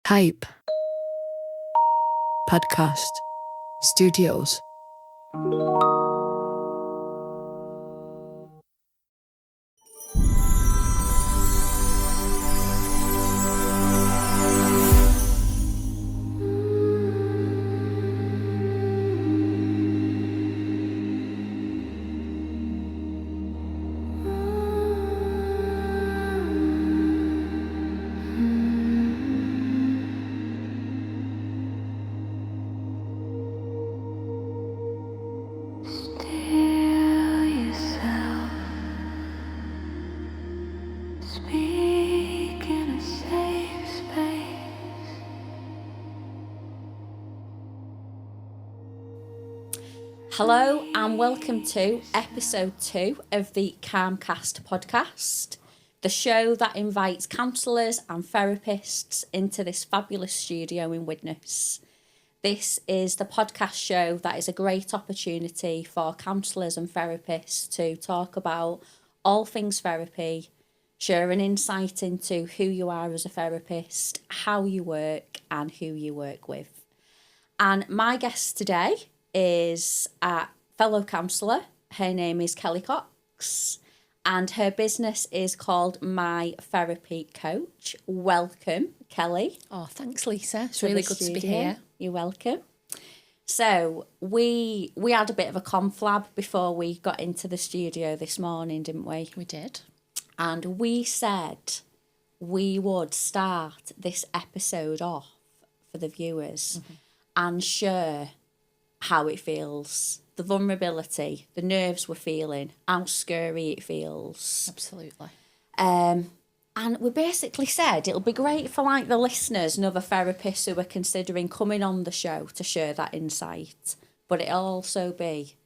Type Podcast Studios. Hello and welcome to episode 2 of the Kalmcast podcast, the show that invites counsellors and therapists into this fabulous studio in Widnes. This is the podcast show that is a great opportunity for counsellors and therapists to talk about all things therapy, share an insight into who you are as a therapist, how you work and who you work with. And my guest today is a fellow counsellor. Her name is Kelly Cox and her business is called My Therapy Coach. Welcome, Kelly. Oh, thanks, Lisa. It's really good to be here. You're welcome. So we had a bit of a conflab before we got into the studio this morning, didn't we? We did. And we said we would start this episode off for the viewers and share how it feels, the vulnerability, the nerves we're feeling, how scary it feels. Absolutely. And we basically said it'll be great for like the listeners and other therapists who are considering coming on the show to share that insight, but it'll also be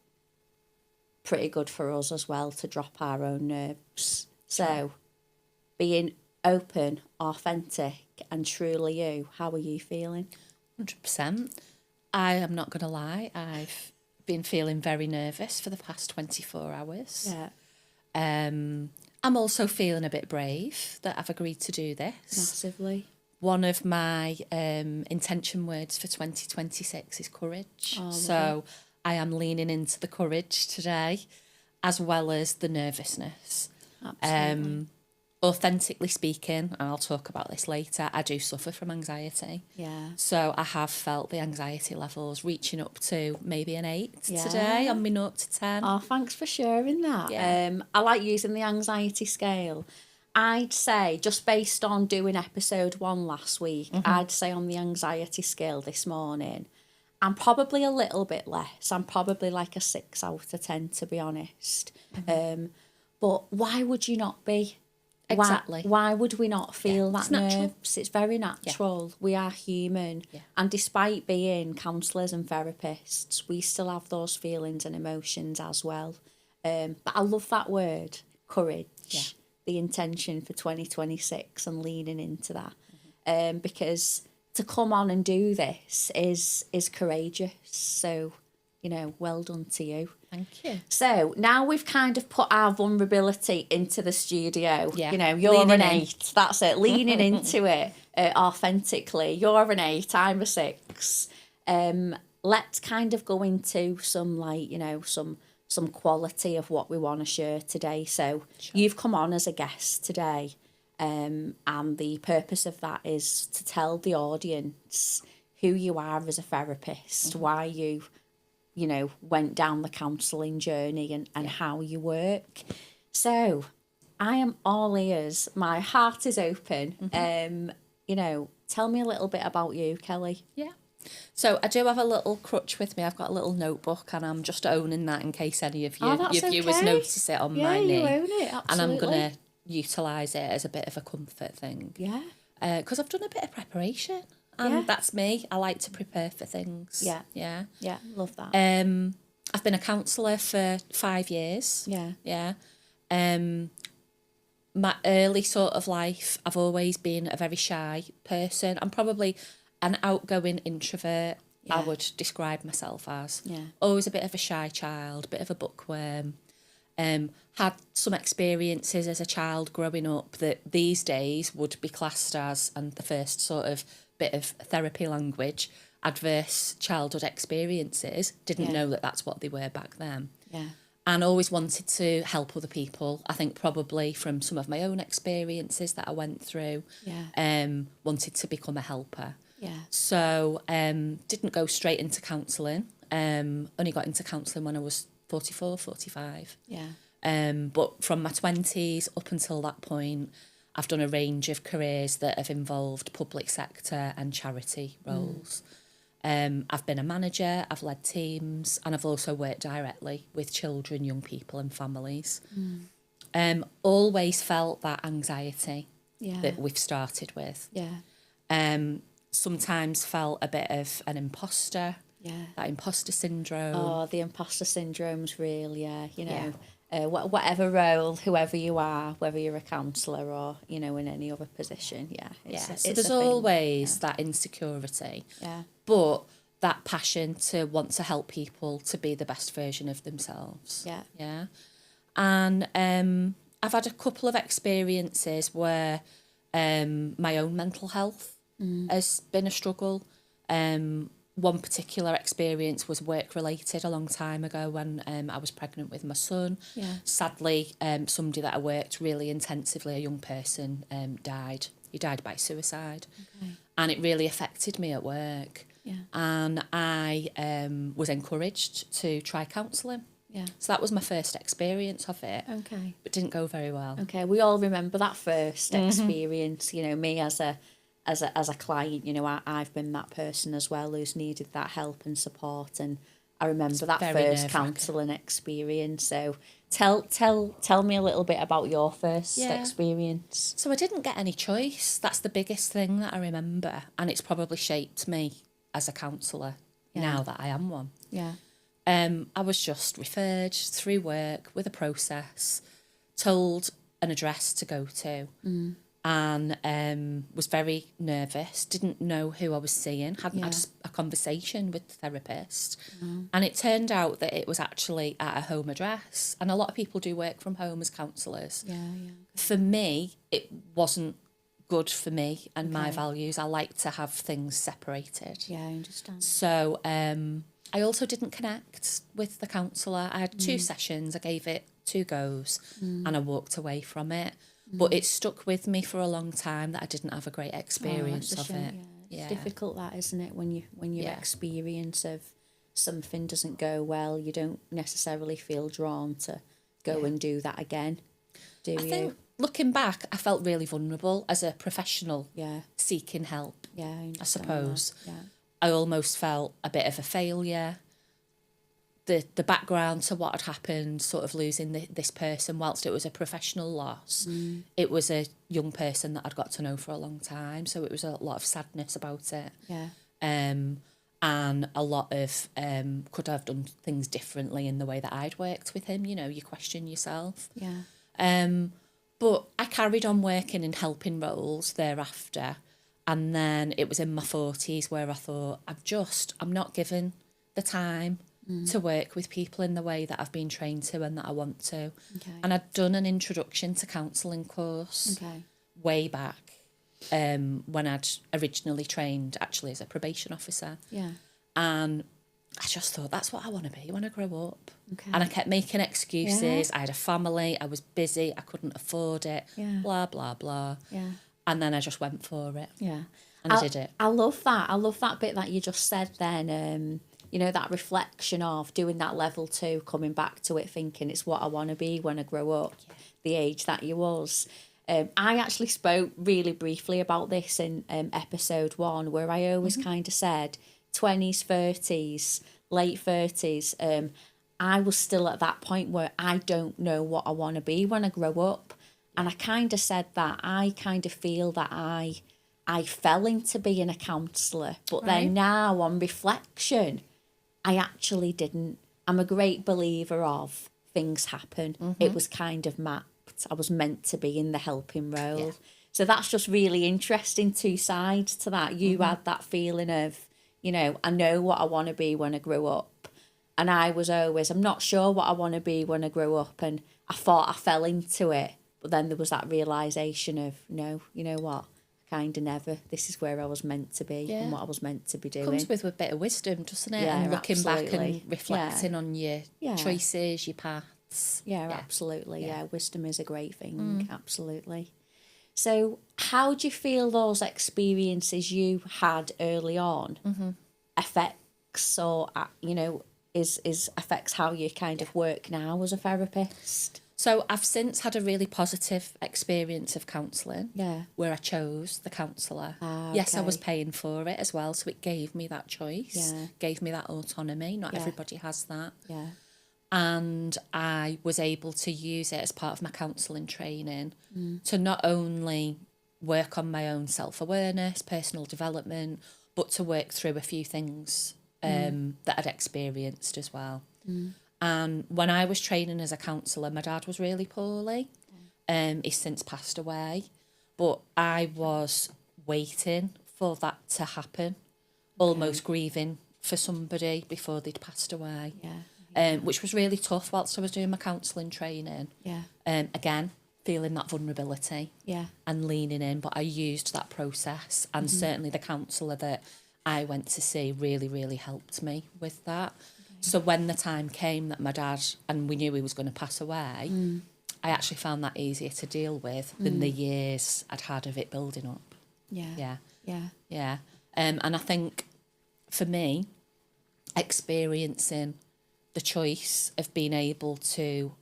pretty good for us as well to drop our own nerves. So being open, authentic and truly you, how are you feeling? 100%. I am not going to lie, I've been feeling very nervous for the past 24 hours. Yeah. I'm also feeling a bit brave that I've agreed to do this. Massively. One of my intention words for 2026 is courage. Oh, so I am leaning into the courage today, as well as the nervousness. Absolutely. Authentically speaking, and I'll talk about this later, I do suffer from anxiety. Yeah. So I have felt the anxiety levels reaching up to maybe an 8 today on my 0 to 10. Oh, thanks for sharing that. Yeah. I like using the anxiety scale. I'd say, just based on doing episode 1 last week, I'd say on the anxiety scale this morning, I'm probably a little bit less. I'm probably like a 6 out of 10, to be honest. But why would you not be? Exactly. Why would we not feel that it's natural. nerves? It's very natural. We are human. Yeah. And despite being counsellors and therapists, we still have those feelings and emotions as well. But I love that word, courage. Yeah. The intention for 2026 and leaning into that. Because to come on and do this is courageous. So, you know, well done to you. Thank you. So now we've kind of put our vulnerability into the studio. Yeah. You know, you're Leaning an in. 8. That's it. Leaning into it authentically. You're an 8. I'm a 6. Let's kind of go into some like, you know, some quality of what we want to share today. So you've come on as a guest today. And the purpose of that is to tell the audience who you are as a therapist, why you know, went down the counselling journey and how you work. So I am all ears. My heart is open. You know, tell me a little bit about you, Kelly. Yeah. So I do have a little crutch with me. I've got a little notebook and I'm just owning that in case any of your viewers notice it on my knee. Yeah, you own it, absolutely. And I'm going to utilise it as a bit of a comfort thing. Yeah. Because I've done a bit of preparation. And that's me. I like to prepare for things. Yeah. Yeah. Yeah, love that. I've been a counsellor for 5 years. Yeah. Yeah. My early sort of life, I've always been a very shy person. I'm probably an outgoing introvert, I would describe myself as. Yeah. Always a bit of a shy child, bit of a bookworm. Had some experiences as a child growing up that these days would be classed as, and the first sort of bit of therapy language, adverse childhood experiences. Didn't know that that's what they were back then. Yeah. And always wanted to help other people. I think probably from some of my own experiences that I went through. Yeah. Wanted to become a helper. Yeah. So didn't go straight into counselling. Only got into counselling when I was 44, 45. Yeah. But from my 20s up until that point, I've done a range of careers that have involved public sector and charity roles. I've been a manager, I've led teams, and I've also worked directly with children, young people and families. Always felt that anxiety that we've started with. Yeah. Sometimes felt a bit of an imposter, that imposter syndrome. Oh, the imposter syndrome's real, you know. Whatever role, whoever you are, whether you're a counsellor or, you know, in any other position, So there's always that insecurity. But that passion to want to help people to be the best version of themselves. And I've had a couple of experiences where my own mental health has been a struggle. One particular experience was work-related a long time ago when I was pregnant with my son. Sadly, somebody that I worked really intensively, a young person, died. He died by suicide. And it really affected me at work. And I was encouraged to try counselling. So that was my first experience of it. But didn't go very well. We all remember that first experience. You know, me as a client, you know, I've been that person as well who's needed that help and support, and I remember that first counselling experience. So tell me a little bit about your first experience. So I didn't get any choice. That's the biggest thing that I remember, and it's probably shaped me as a counsellor now that I am one. I was just referred through work with a process, told an address to go to, and was very nervous, didn't know who I was seeing, hadn't had a conversation with the therapist. And it turned out that it was actually at a home address. And a lot of people do work from home as counsellors. For me, it wasn't good for me and my values. I like to have things separated. I understand. So I also didn't connect with the counsellor. I had 2 sessions, I gave it 2 goes, and I walked away from it. But it stuck with me for a long time that I didn't have a great experience of it. It's difficult, that, isn't it? When your experience of something doesn't go well, you don't necessarily feel drawn to go and do that again, do you? I think looking back, I felt really vulnerable as a professional seeking help. I suppose. That. I almost felt a bit of a failure. The background to what had happened, sort of losing this person, whilst it was a professional loss, it was a young person that I'd got to know for a long time. So it was a lot of sadness about it. And a lot of could I have done things differently in the way that I'd worked with him? You know, you question yourself. But I carried on working in helping roles thereafter. And then it was in my 40s where I thought, I'm not given the time to work with people in the way that I've been trained to and that I want to. And I'd done an introduction to counselling course way back when I'd originally trained actually as a probation officer. And I just thought, that's what I want to be when I grow up. And I kept making excuses. I had a family, I was busy, I couldn't afford it, blah, blah, blah. And then I just went for it. And I did it. I love that. I love that bit that you just said then. You know, that reflection of doing that level 2, coming back to it, thinking it's what I want to be when I grow up, the age that you was. I actually spoke really briefly about this in episode 1, where I always kind of said 20s, 30s, late 30s. I was still at that point where I don't know what I want to be when I grow up. And I kind of said that I kind of feel that I fell into being a counsellor. But then now on reflection, I actually didn't. I'm a great believer of things happen. It was kind of mapped. I was meant to be in the helping role. So that's just really interesting, 2 sides to that. You had that feeling of, you know, I know what I want to be when I grow up. And I was always, I'm not sure what I want to be when I grow up. And I thought I fell into it. But then there was that realisation of, no, you know what? I kind of never. This is where I was meant to be and what I was meant to be doing. Comes with a bit of wisdom, doesn't it? Yeah, and looking back absolutely. and reflecting on your choices, your paths. Yeah, absolutely. Yeah, wisdom is a great thing. Absolutely. So how do you feel those experiences you had early on affects or, is affects how you kind of work now as a therapist? So I've since had a really positive experience of counselling. Yeah. Where I chose the counsellor. Yes, I was paying for it as well, so it gave me that choice. Yeah. Gave me that autonomy. Not everybody has that. Yeah. And I was able to use it as part of my counselling training to not only work on my own self-awareness, personal development, but to work through a few things that I'd experienced as well. And when I was training as a counsellor, my dad was really poorly. He's since passed away. But I was waiting for that to happen, almost grieving for somebody before they'd passed away. Which was really tough whilst I was doing my counselling training. Again, feeling that vulnerability and leaning in. But I used that process, and certainly the counsellor that I went to see really, really helped me with that. So when the time came that my dad, and we knew he was going to pass away, I actually found that easier to deal with than the years I'd had of it building up. Yeah. And I think for me, experiencing the choice of being able to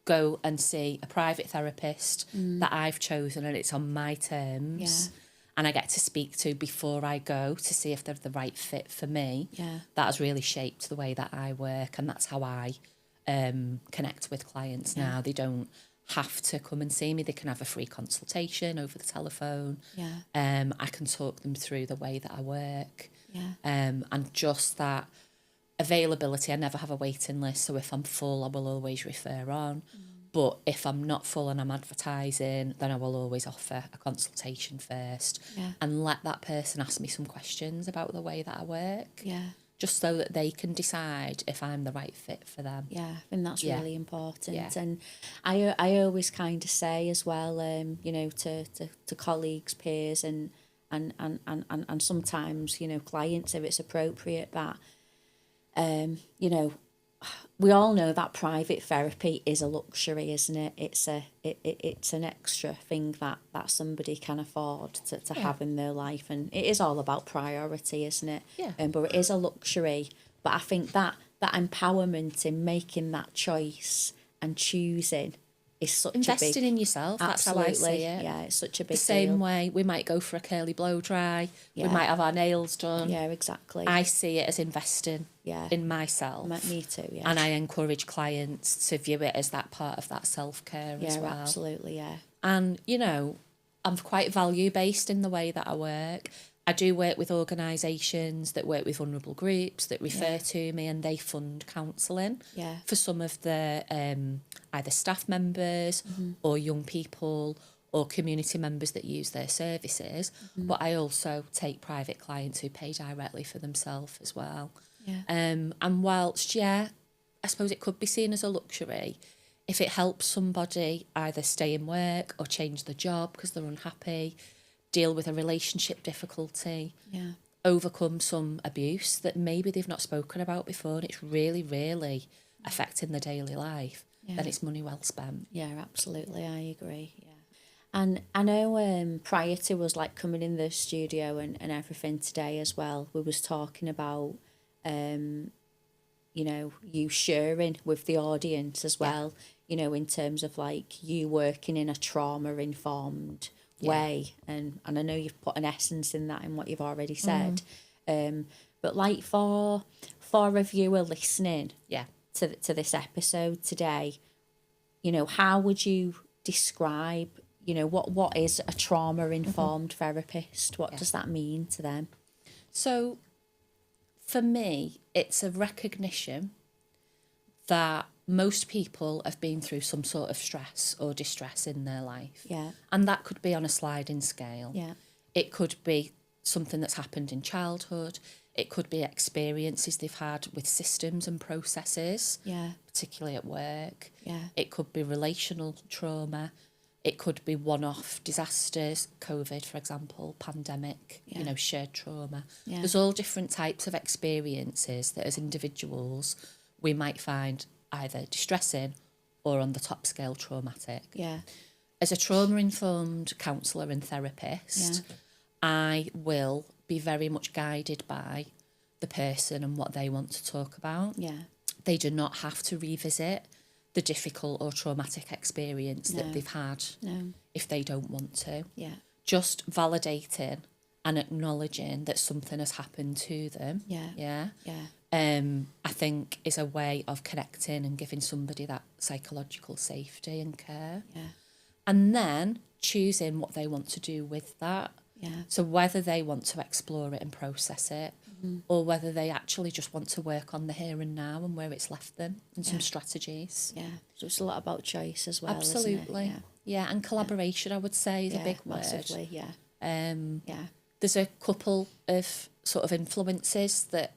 go and see a private therapist that I've chosen and it's on my terms and I get to speak to before I go to see if they're the right fit for me, that has really shaped the way that I work, and that's how I connect with clients now. They don't have to come and see me. They can have a free consultation over the telephone. I can talk them through the way that I work. And just that availability. I never have a waiting list, so if I'm full I will always refer on. But if I'm not full and I'm advertising, then I will always offer a consultation first and let that person ask me some questions about the way that I work. Just so that they can decide if I'm the right fit for them. I think that's really important. And I always kind of say as well, to colleagues, peers, and sometimes, clients, if it's appropriate, that, we all know that private therapy is a luxury, isn't it? It's an extra thing that somebody can afford to have in their life, and it is all about priority, isn't it? But it is a luxury. But I think that empowerment in making that choice and choosing is such investing a big, in yourself. That's how I see it. Yeah, it's such a big the same deal. way we might go for a curly blow dry. We might have our nails done. Yeah, exactly. I see it as investing in myself. Me too. Yeah, and I encourage clients to view it as that part of that self-care as well. Absolutely. And I'm quite value-based in the way that I work. I do work with organisations that work with vulnerable groups that refer to me, and they fund counselling for some of the either staff members or young people or community members that use their services. But I also take private clients who pay directly for themselves as well. And whilst, I suppose it could be seen as a luxury, if it helps somebody either stay in work or change the job because they're unhappy, deal with a relationship difficulty, overcome some abuse that maybe they've not spoken about before, and it's really, really affecting their daily life, then it's money well spent. Yeah, absolutely. I agree. And I know prior to us coming in the studio and everything today as well, we was talking about you sharing with the audience as well, in terms of you working in a trauma-informed way, and I know you've put an essence in that in what you've already said, but for a viewer listening to this episode today, how would you describe what is a trauma-informed therapist? What does that mean to them? So for me, it's a recognition that most people have been through some sort of stress or distress in their life. And that could be on a sliding scale. It could be something that's happened in childhood. It could be experiences they've had with systems and processes, particularly at work. It could be relational trauma. It could be one-off disasters, COVID, for example, pandemic, you know, shared trauma. Yeah. There's all different types of experiences that as individuals we might find either distressing or on the top scale traumatic. Yeah. As a trauma-informed counsellor and therapist, I will be very much guided by the person and what they want to talk about. Yeah. They do not have to revisit the difficult or traumatic experience that they've had if they don't want to. Yeah. Just validating and acknowledging that something has happened to them. Yeah. I think is a way of connecting and giving somebody that psychological safety and care. Yeah. And then choosing what they want to do with that. Yeah. So whether they want to explore it and process it, or whether they actually just want to work on the here and now and where it's left them and some strategies. Yeah. So it's a lot about choice as well. Absolutely. Isn't it? Yeah, and collaboration, I would say, is a big word. Massively, yeah. Yeah. There's a couple of sort of influences that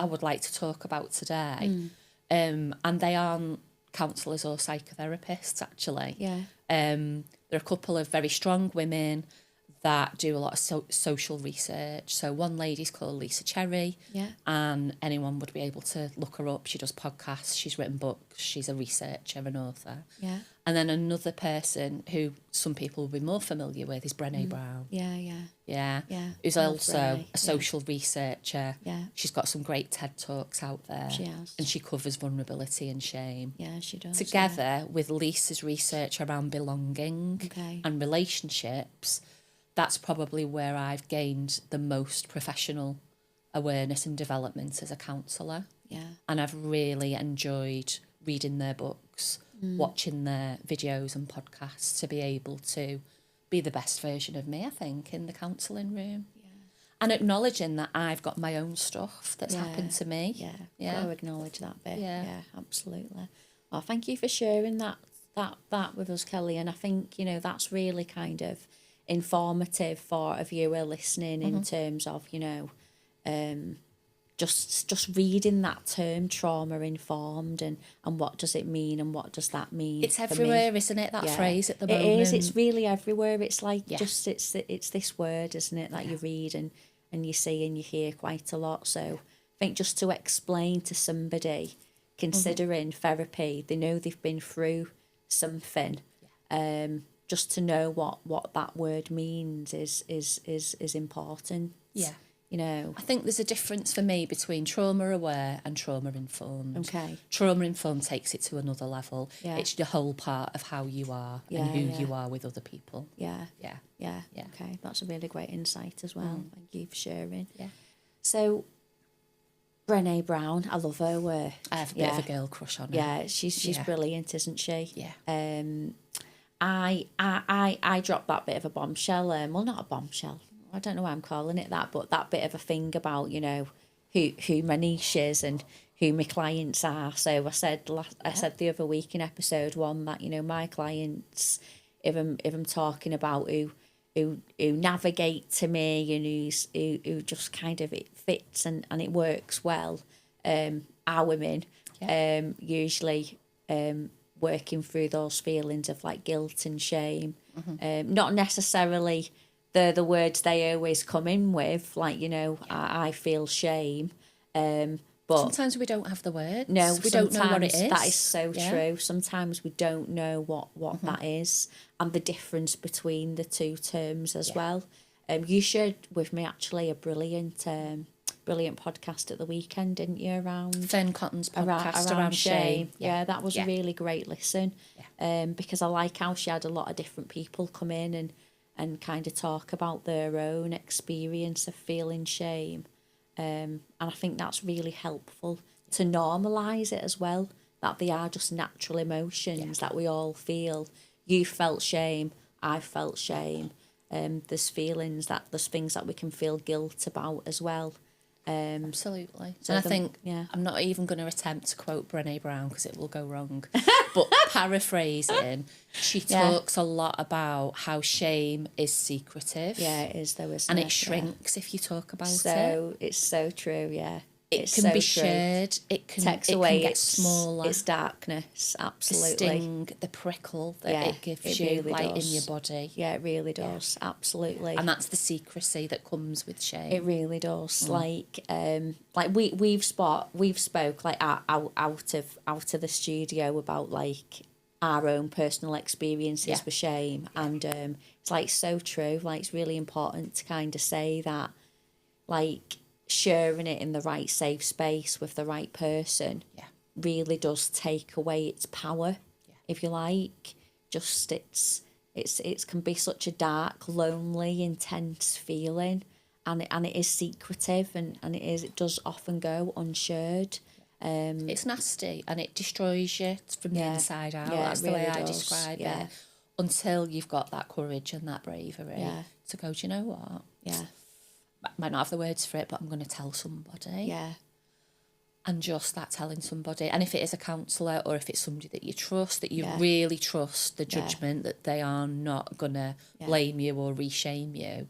I would like to talk about today. And they aren't counsellors or psychotherapists, actually. Yeah. There are a couple of very strong women that do a lot of social research. So one lady's called Lisa Cherry, and anyone would be able to look her up. She does podcasts, she's written books, she's a researcher and author. Yeah. And then another person who some people will be more familiar with is Brené Brown. Yeah. Who's Love also Brené, a social researcher. Yeah. She's got some great TED Talks out there. She has. And she covers vulnerability and shame. Yeah, she does. Together with Lisa's research around belonging and relationships, that's probably where I've gained the most professional awareness and development as a counsellor. Yeah. And I've really enjoyed reading their books, watching their videos and podcasts to be able to be the best version of me, I think, in the counselling room. Yeah. And acknowledging that I've got my own stuff that's happened to me. Yeah. Got to acknowledge that bit. Yeah. Absolutely. Well, thank you for sharing that with us, Kelly. And I think, you know, that's really kind of informative for a viewer listening in terms of, you know, just reading that term trauma informed and what does it mean and what does that mean. It's everywhere, isn't it, that phrase at the moment? It is, it's really everywhere. It's like just it's this word, isn't it, that you read and you see and you hear quite a lot. So I think just to explain to somebody considering therapy, they know they've been through something, just to know what that word means is important. Yeah. You know. I think there's a difference for me between trauma aware and trauma informed. Okay. Trauma informed takes it to another level. Yeah. It's the whole part of how you are and who you are with other people. Yeah. Yeah. Okay, that's a really great insight as well. Thank you for sharing. Yeah. So, Brené Brown, I love her work. I have a bit of a girl crush on her. Yeah, she's brilliant, isn't she? Yeah. I dropped that bit of a bombshell. Well, not a bombshell. I don't know why I'm calling it that, but that bit of a thing about, you know, who my niche is and who my clients are. So I said the other week in episode 1 that, you know, my clients, if I'm talking about who navigate to me and who just kind of it fits and it works well, are women, usually working through those feelings of like guilt and shame, not necessarily the words they always come in with, like, you know, I feel shame, but sometimes we don't have the words. No, we don't know what it is. That is so true. Sometimes we don't know what that is and the difference between the two terms as well. You shared with me actually a brilliant podcast at the weekend, didn't you? Around Fern Cotton's podcast around shame. Yeah, that was a really great listen. Because I like how she had a lot of different people come in and kind of talk about their own experience of feeling shame. And I think that's really helpful to normalise it as well, that they are just natural emotions that we all feel. You felt shame, I felt shame. There's things that we can feel guilt about as well. Absolutely. So and I think I'm not even going to attempt to quote Brené Brown because it will go wrong. But paraphrasing, she talks a lot about how shame is secretive. Yeah, it is though, isn't and it? it shrinks if you talk about it. So it's so true, yeah. it It's can so be true. shared. It Takes can away get smaller. its darkness, The absolutely. sting, the prickle that it gives you, really like does. in your body. Yeah, it really does, absolutely. And that's the secrecy that comes with shame. It really does. Like we've spoke like out of the studio about like our own personal experiences with shame, and it's like so true. Like it's really important to kind of say that, like sharing it in the right safe space with the right person, really does take away its power, if you like. Just it can be such a dark, lonely, intense feeling, and it is secretive, and it does often go unshared. It's nasty and it destroys you from the inside out. Yeah, That's it the way really I does. describe Yeah. it. Until you've got that courage and that bravery to go, do you know what? Yeah. I might not have the words for it, but I'm going to tell somebody. Yeah. And just that telling somebody. And if it is a counsellor or if it's somebody that you trust, that you really trust the judgment that they are not going to blame you or reshame you,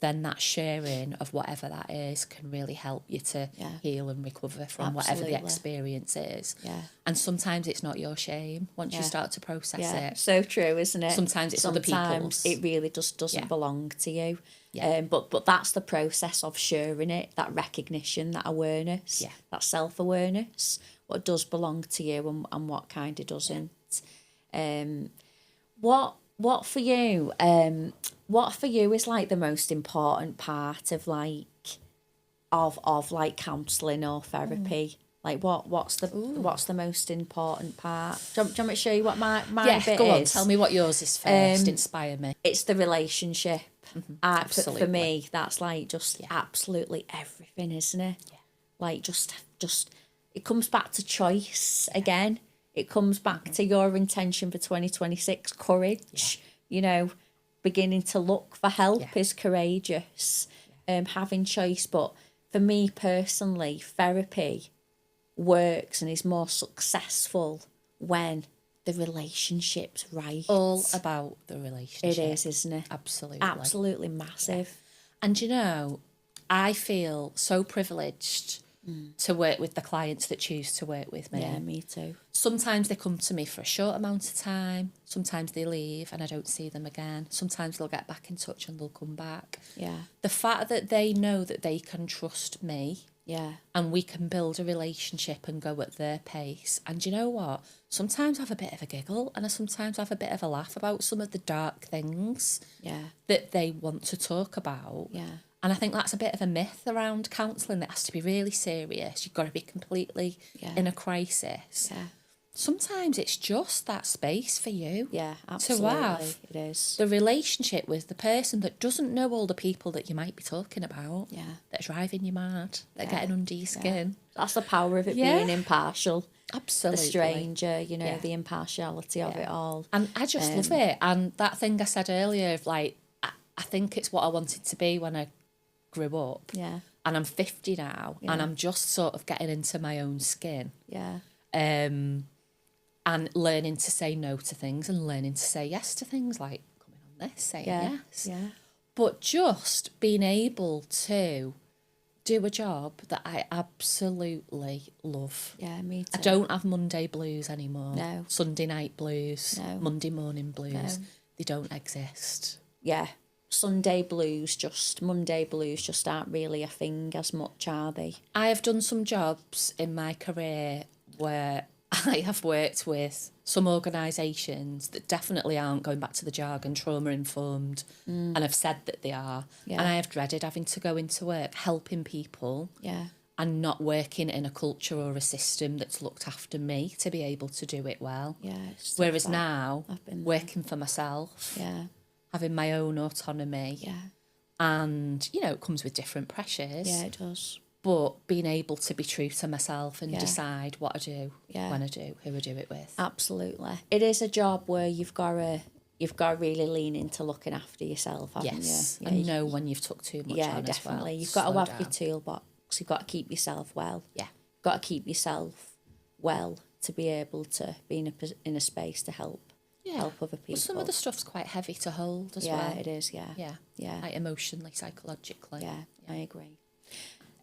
then that sharing of whatever that is can really help you to heal and recover from whatever the experience is. Yeah. And sometimes it's not your shame once you start to process it. So true, isn't it? Sometimes it's other people's. It really just doesn't belong to you. Yeah. But that's the process of sharing it, that recognition, that awareness, that self-awareness, what does belong to you and what kind of doesn't. What for you? What for you is like the most important part of like of like counselling or therapy? Like what's the most important part? Do you want me to show you what my bit go on. is? Tell me what yours is first. Inspire me. It's the relationship. Absolutely. For me, that's like just absolutely everything, isn't it? Yeah. Like just it comes back to choice again. It comes back to your intention for 2026, courage. You know, beginning to look for help is courageous. Having choice, but for me personally, therapy works and is more successful when the relationship's right. All about the relationship. It is, isn't it? Absolutely. Absolutely massive. And you know, I feel so privileged to work with the clients that choose to work with me. Yeah, me too. Sometimes they come to me for a short amount of time. Sometimes they leave and I don't see them again. Sometimes they'll get back in touch and they'll come back. Yeah. The fact that they know that they can trust me. Yeah. And we can build a relationship and go at their pace. And you know what? Sometimes I have a bit of a giggle and I sometimes have a bit of a laugh about some of the dark things that they want to talk about. Yeah. And I think that's a bit of a myth around counselling that has to be really serious. You've got to be completely in a crisis. Yeah. Sometimes it's just that space for you. Yeah, absolutely. To have it is. the relationship with the person that doesn't know all the people that you might be talking about. Yeah. That are driving you mad. That are getting under your skin. That's the power of it being impartial. Absolutely. The stranger, you know, the impartiality of it all. And I just love it. And that thing I said earlier of like, I think it's what I wanted to be when I grew up. Yeah. And I'm 50 now. Yeah. And I'm just sort of getting into my own skin. Yeah. And learning to say no to things and learning to say yes to things, like coming on this, saying yes. Yeah. But just being able to do a job that I absolutely love. Yeah, me too. I don't have Monday blues anymore. No. Sunday night blues. No. Monday morning blues. No. They don't exist. Yeah. Monday blues just aren't really a thing as much, are they? I have done some jobs in my career where I have worked with some organisations that definitely aren't, going back to the jargon, trauma-informed, and have said that they are. Yeah. And I have dreaded having to go into work helping people and not working in a culture or a system that's looked after me to be able to do it well. Yeah. Whereas now, working for myself, having my own autonomy, and, you know, it comes with different pressures. Yeah, it does. But being able to be true to myself and decide what I do, when I do, who I do it with. Absolutely. It is a job where you've got to really lean into looking after yourself, haven't you? Yeah, and know when you've took too much on definitely. as well. You've got to have your toolbox. You've got to keep yourself well. Yeah. You've got to keep yourself well to be able to be in a space to help other people. Well, some of the stuff's quite heavy to hold as well. Yeah, it is, yeah. Yeah. Yeah. Like emotionally, psychologically. Yeah, I agree.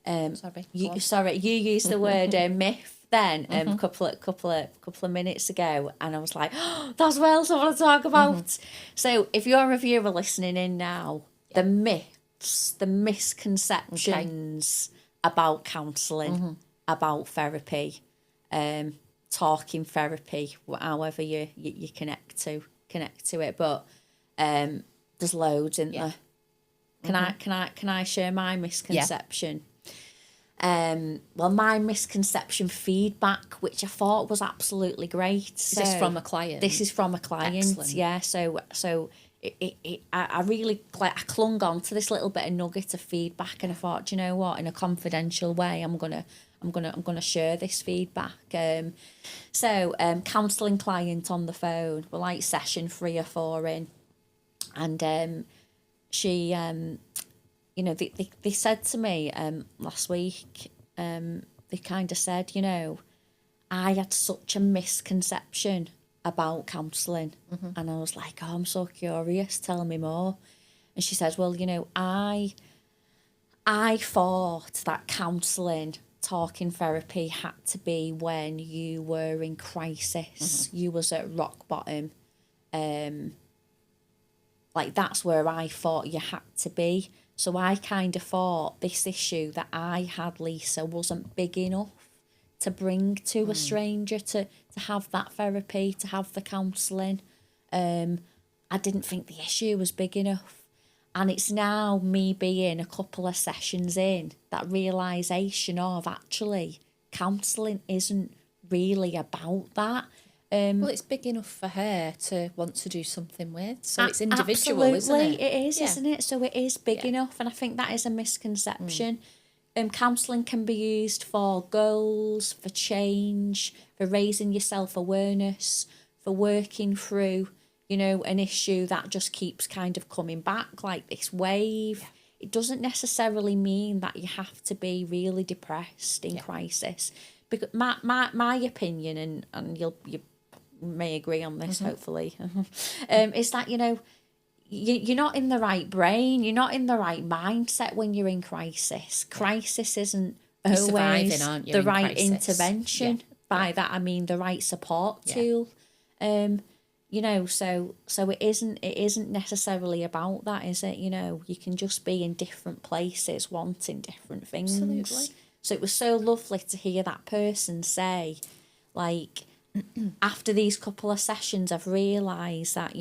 You used the word myth then a couple of minutes ago, and I was like, oh, that's what else I want to talk about. So if you're a viewer listening in now, the myths, the misconceptions about counselling, about therapy, talking therapy, however you connect to it, but there's loads in there. Can I share my misconception? Well, my misconception feedback, which I thought was absolutely great. Is this from a client? This is from a client. Excellent. Yeah. So I really I clung on to this little bit of nugget of feedback, and I thought, you know what, in a confidential way, I'm gonna share this feedback. Counselling client on the phone. We're like session 3 or 4 in, and she they said to me last week, they kind of said, I had such a misconception about counselling. And I was like, oh, I'm so curious, tell me more. And she says, well, I thought that counselling, talking therapy had to be when you were in crisis, you was at rock bottom. That's where I thought you had to be. So I kind of thought this issue that I had, Lisa, wasn't big enough to bring to a stranger, to have that therapy, to have the counselling. I didn't think the issue was big enough. And it's now me being a couple of sessions in, that realisation of actually counselling isn't really about that. Well, it's big enough for her to want to do something with. So it's individual, isn't it? It is, isn't it? So it is big enough. And I think that is a misconception. Counselling can be used for goals, for change, for raising your self-awareness, for working through, an issue that just keeps kind of coming back like this wave. Yeah. It doesn't necessarily mean that you have to be really depressed in crisis. Because my opinion, and you may agree on this, hopefully, is that, you're not in the right brain, you're not in the right mindset when you're in crisis. Crisis isn't always the right intervention. By that I mean the right support tool. So it isn't necessarily about that, is it? You can just be in different places wanting different things. Absolutely. So it was so lovely to hear that person say, after these couple of sessions, I've realised that,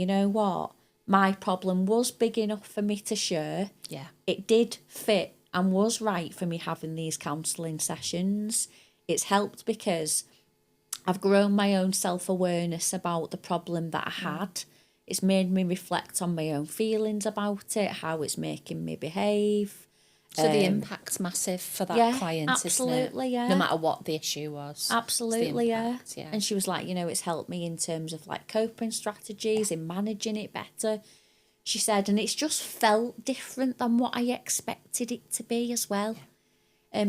my problem was big enough for me to share. Yeah. It did fit and was right for me having these counselling sessions. It's helped because I've grown my own self-awareness about the problem that I had. It's made me reflect on my own feelings about it, how it's making me behave. So the impact's massive for that client, absolutely, isn't it? No matter what the issue was. Absolutely, yeah. And she was like, it's helped me in terms of coping strategies, in managing it better. She said, and it's just felt different than what I expected it to be as well.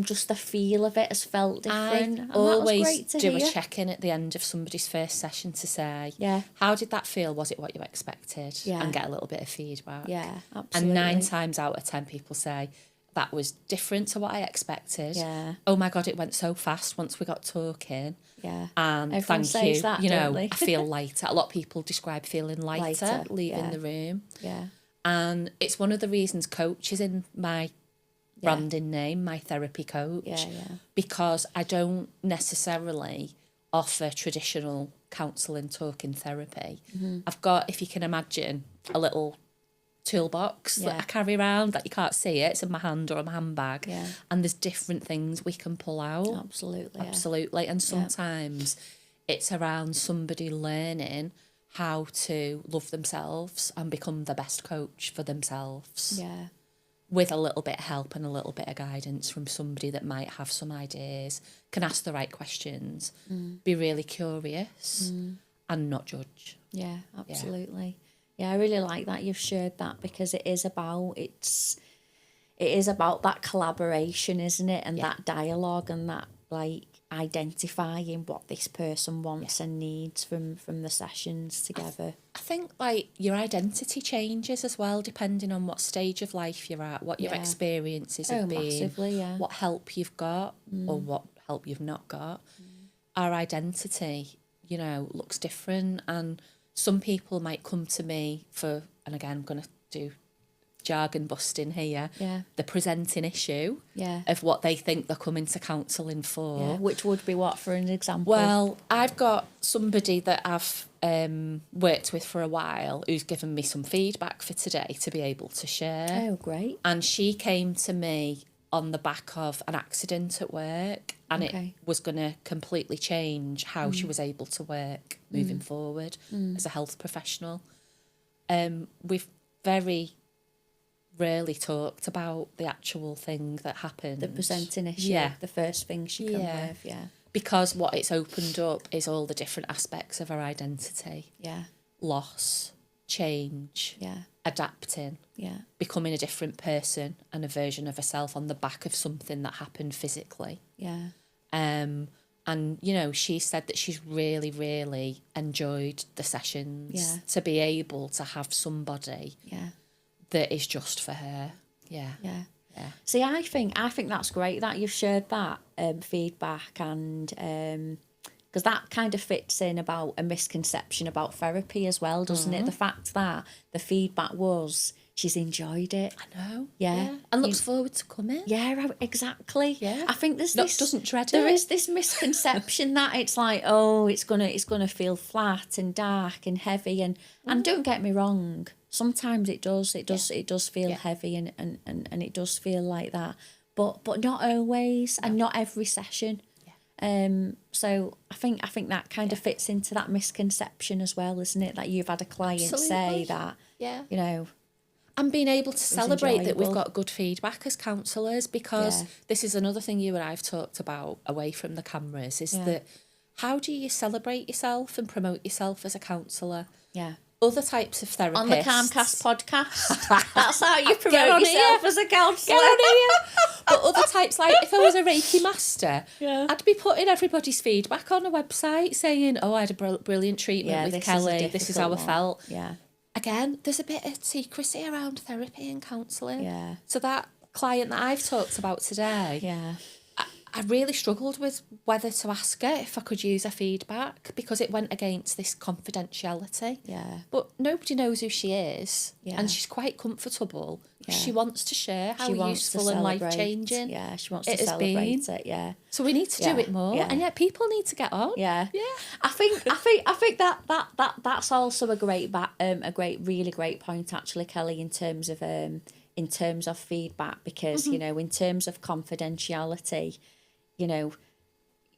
Just the feel of it has felt different. I always do a check-in at the end of somebody's first session to say, how did that feel? Was it what you expected? Yeah. And get a little bit of feedback. Yeah, absolutely. And 9 times out of 10 people say, that was different to what I expected. Yeah. Oh my God, it went so fast once we got talking. Yeah. And everyone thank you. That, I feel lighter. A lot of people describe feeling lighter leaving the room. Yeah. And it's one of the reasons coach is in my branding name, my therapy coach. Yeah. Because I don't necessarily offer traditional counselling, talking therapy. I've got, if you can imagine, a little toolbox that I carry around that you can't see it's in my hand or in my handbag, and there's different things we can pull out. Absolutely. And sometimes it's around somebody learning how to love themselves and become the best coach for themselves, with a little bit of help and a little bit of guidance from somebody that might have some ideas, can ask the right questions, be really curious and not judge. Absolutely. Yeah, I really like that you've shared that, because it is about that collaboration, isn't it? And that dialogue, and that identifying what this person wants and needs from the sessions together. I think like your identity changes as well, depending on what stage of life you're at, what your experiences have been, massively, what help you've got or what help you've not got. Our identity, you know, looks different, and some people might come to me for, and again, I'm going to do jargon busting here, the presenting issue of what they think they're coming to counselling for. Yeah. Which would be what, for an example? Well, I've got somebody that I've worked with for a while who's given me some feedback for today to be able to share. Oh, great. And she came to me on the back of an accident at work, and it was going to completely change how she was able to work moving forward as a health professional. We've very rarely talked about the actual thing that happened. The presenting issue, the first thing she came with, Because what it's opened up is all the different aspects of her identity. Yeah. Loss, change, adapting, becoming a different person and a version of herself on the back of something that happened physically. Yeah. And, you know, she said that she's really, really enjoyed the sessions to be able to have somebody that is just for her. Yeah. See, I think that's great that you've shared that feedback, and because that kind of fits in about a misconception about therapy as well, doesn't it? The fact that the feedback was she's enjoyed it. I know. Yeah. And looks forward to coming. Yeah, exactly. Yeah. I think there's this doesn't dread there it. is this misconception that it's like, oh, it's gonna feel flat and dark and heavy, and don't get me wrong, sometimes it does feel heavy and it does feel like that, but not always, and not every session. So I think that kind of fits into that misconception as well, isn't it? That you've had a client say that, you know, and being able to celebrate that we've enjoyable. got good feedback as counsellors, because this is another thing you and I've talked about away from the cameras, is that how do you celebrate yourself and promote yourself as a counsellor? Yeah. Other types of therapists. On the Calmcast podcast. That's how you promote yourself as a counsellor. But other types, like if I was a Reiki master, I'd be putting everybody's feedback on a website saying, oh, I had a brilliant treatment with Kelly. This is how I felt. Yeah. Again, there's a bit of secrecy around therapy and counselling. Yeah. So that client that I've talked about today, I really struggled with whether to ask her if I could use her feedback, because it went against this confidentiality. Yeah. But nobody knows who she is, and she's quite comfortable. She wants to share how useful and life-changing she wants to celebrate it. Yeah. So we need to do it more, and yet people need to get on. Yeah. I think that's also a really great point actually, Kelly, in terms of feedback, because you know, in terms of confidentiality, you know,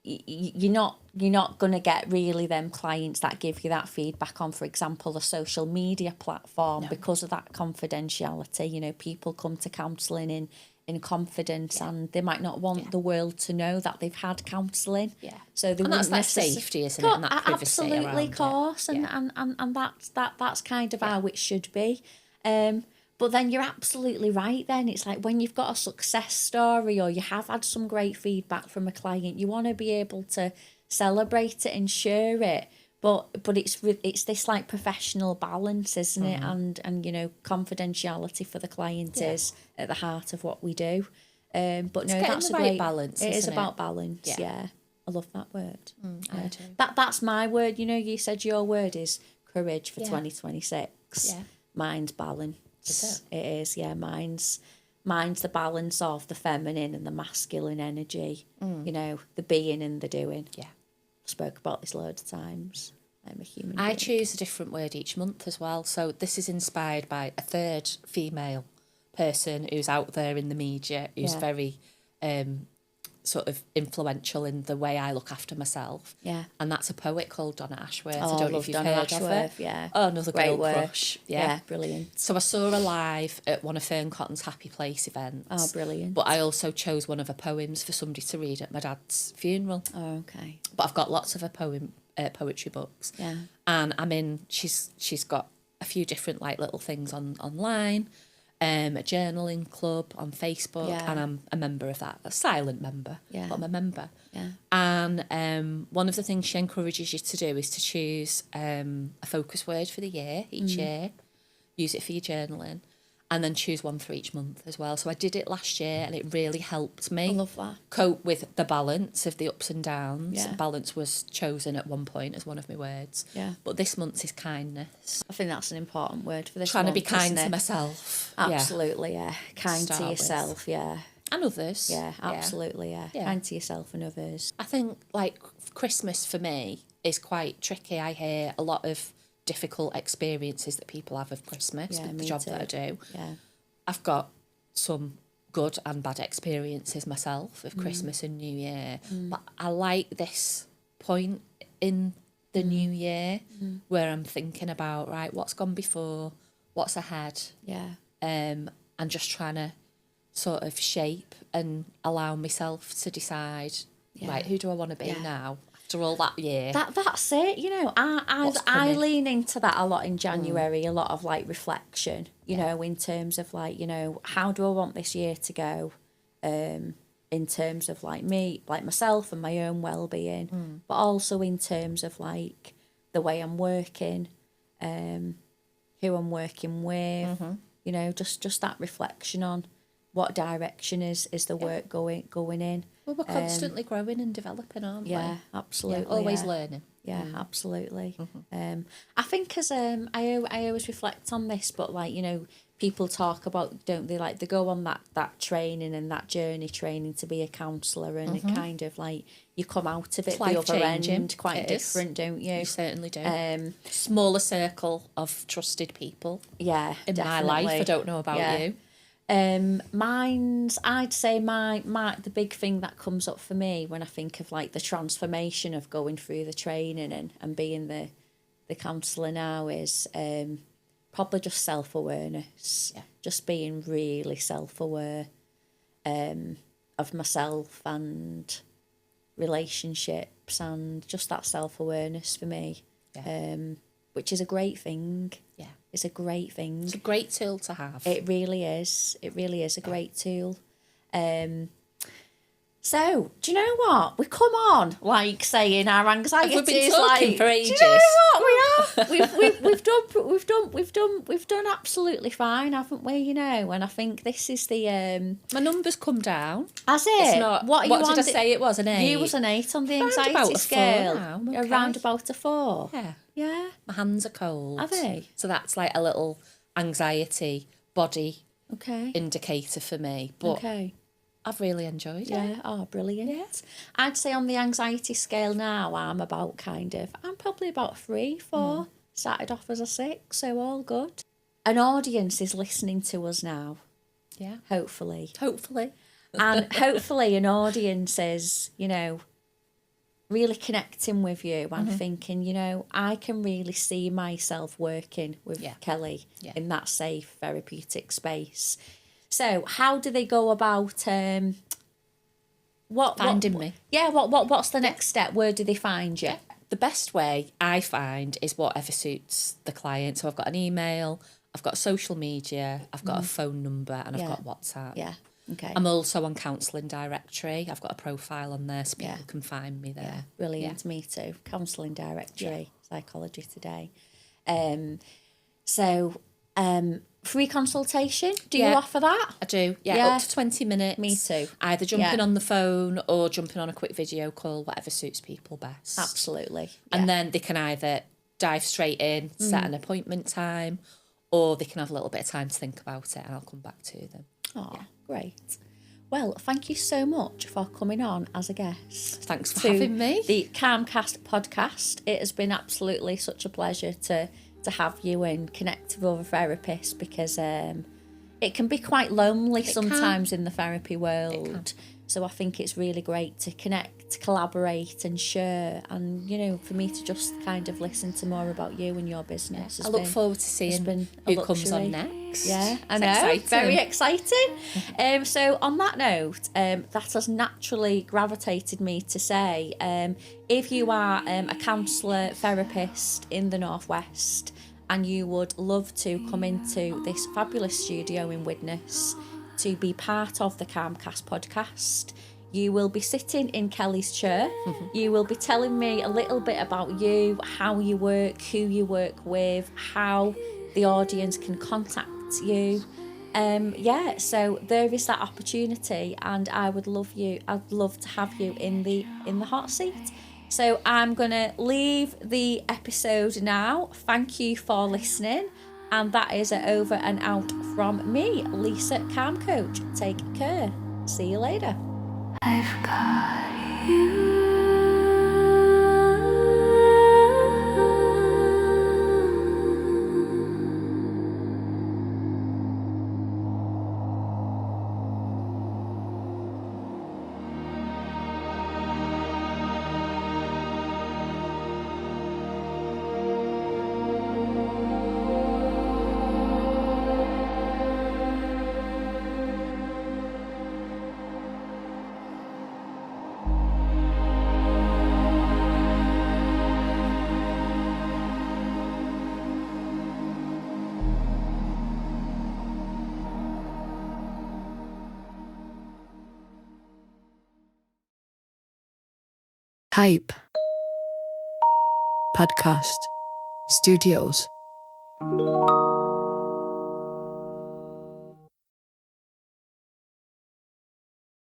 you're not going to get really them clients that give you that feedback on, for example, a social media platform, because of that confidentiality. You know, people come to counselling in confidence, and they might not want the world to know that they've had counselling. Yeah. So they that's that safety, isn't it? And that privacy absolutely, of course, and that's kind of how it should be. But then you're absolutely right then. It's like when you've got a success story or you have had some great feedback from a client, you want to be able to celebrate it and share it. But it's this like professional balance, isn't it? And you know, confidentiality for the client is at the heart of what we do. But it's no, that's the a right great balance. It is isn't about balance. Yeah. I love that word. I do. That's my word. You know, you said your word is courage for 2026. Yeah. Mine's balance. Is it is, yeah. Mine's the balance of the feminine and the masculine energy. You know, the being and the doing. Yeah, spoke about this loads of times. I'm a human being. I choose a different word each month as well. So this is inspired by a third female person who's out there in the media, who's very sort of influential in the way I look after myself. Yeah. And that's a poet called Donna Ashworth. I don't know if you've heard of her. Yeah. Oh, another girl crush. Yeah, brilliant. So I saw her live at one of Fern Cotton's Happy Place events. Oh, brilliant. But I also chose one of her poems for somebody to read at my dad's funeral. Oh, okay. But I've got lots of her poetry books. Yeah. And she's got a few different like little things online. a journaling club on Facebook, Yeah. and I'm a member of that, a silent member, Yeah. but I'm a member. Yeah. And one of the things she encourages you to do is to choose a focus word for the year, each year, use it for your journaling, and then choose one for each month as well. So I did it last year, and it really helped me I love that. cope with the balance of the ups and downs. Yeah. Balance was chosen at one point as one of my words. Yeah. But this month's is kindness. I think that's an important word for this Trying to be month, kind isn't to it? myself. Absolutely, yeah. Kind Start to with. yourself, yeah. And others. Yeah, absolutely, yeah. Yeah. Kind to yourself and others. I think, like, Christmas for me is quite tricky. I hear a lot of difficult experiences that people have of Christmas with the me job too. that I do. Yeah. I've got some good and bad experiences myself of Christmas and New Year. But I like this point in the new year where I'm thinking about, right, what's gone before, what's ahead, Yeah. and just trying to sort of shape and allow myself to decide, right, who do I want to be now after all that year? That's it. You know, I What's coming? lean into that a lot in January. A lot of like reflection. You know, in terms of like, you know, how do I want this year to go? In terms of like me, like myself and my own well-being, but also in terms of like the way I'm working, who I'm working with. You know, just that reflection on what direction is the work going in. Well, we're constantly growing and developing, aren't we? Yeah, absolutely. Always yeah. learning. Yeah, absolutely. I think as I always reflect on this, but like, you know, people talk about, don't they, like they go on that training and that journey training to be a counsellor, and it kind of like you come out of it It's the other life-changing. end quite It is. different, don't you? You certainly do. Smaller circle of trusted people Yeah, in definitely. my life. I don't know about Yeah. you. I'd say my the big thing that comes up for me when I think of like the transformation of going through the training and being the counsellor now is probably just self-awareness. Yeah. Just being really self-aware of myself and relationships, and just that self-awareness for me, which is a great thing. Yeah. It's a great thing. It's a great tool to have. It really is. It really is a great tool. So, do you know what? We come on like saying our anxiety We've been is talking like, for ages. do you know what we are? We've done absolutely fine, haven't we? You know, and I think this is the My number's come down. Has it? It's not. What you did I say? It was an 8. You was an 8 on the Round anxiety about a 4 scale. now, I'm okay. Around about a 4. Yeah. Yeah. My hands are cold. Are they? So that's like a little anxiety body Okay. indicator for me. But Okay. I've really enjoyed it. Yeah, oh, brilliant. Yeah. I'd say on the anxiety scale now, I'm probably about 3, 4. Started off as a 6, so all good. An audience is listening to us now, Yeah. hopefully. Hopefully. And hopefully an audience is, you know, really connecting with you and thinking, you know, I can really see myself working with Kelly in that safe therapeutic space. So how do they go about Finding me. Yeah, what's the next step? Where do they find you? The best way I find is whatever suits the client. So I've got an email, I've got social media, I've got a phone number, and I've got WhatsApp. Yeah. Okay. I'm also on Counselling Directory. I've got a profile on there so people can find me there. Yeah, brilliant. Me too. Counselling Directory, Psychology Today. Free consultation. Do you offer that? I do, Yeah. up to 20 minutes. Me too. Either jumping on the phone or jumping on a quick video call, whatever suits people best. Absolutely. And then they can either dive straight in, set an appointment time, or they can have a little bit of time to think about it and I'll come back to them. Oh, great. Well, thank you so much for coming on as a guest. Thanks for to having me. The Calmcast podcast. It has been absolutely such a pleasure to have you and connect with other therapists, because it can be quite lonely sometimes in the therapy world. So I think it's really great to connect, collaborate and share, and, you know, for me to just kind of listen to more about you and your business. I look forward to seeing who comes on next. Yeah, I It's know. exciting. Very exciting. So on that note, that has naturally gravitated me to say, if you are a counsellor, therapist in the Northwest, and you would love to come into this fabulous studio in Widnes to be part of the Calmcast podcast, you will be sitting in Kelly's chair. You will be telling me a little bit about you, how you work, who you work with, how the audience can contact you. So there is that opportunity, and I'd love to have you in the hot seat. So I'm gonna leave the episode now. Thank you for listening, and that is an over and out from me, Lisa Calm Coach. Take care. See you later. I've got you. Type Podcast Studios.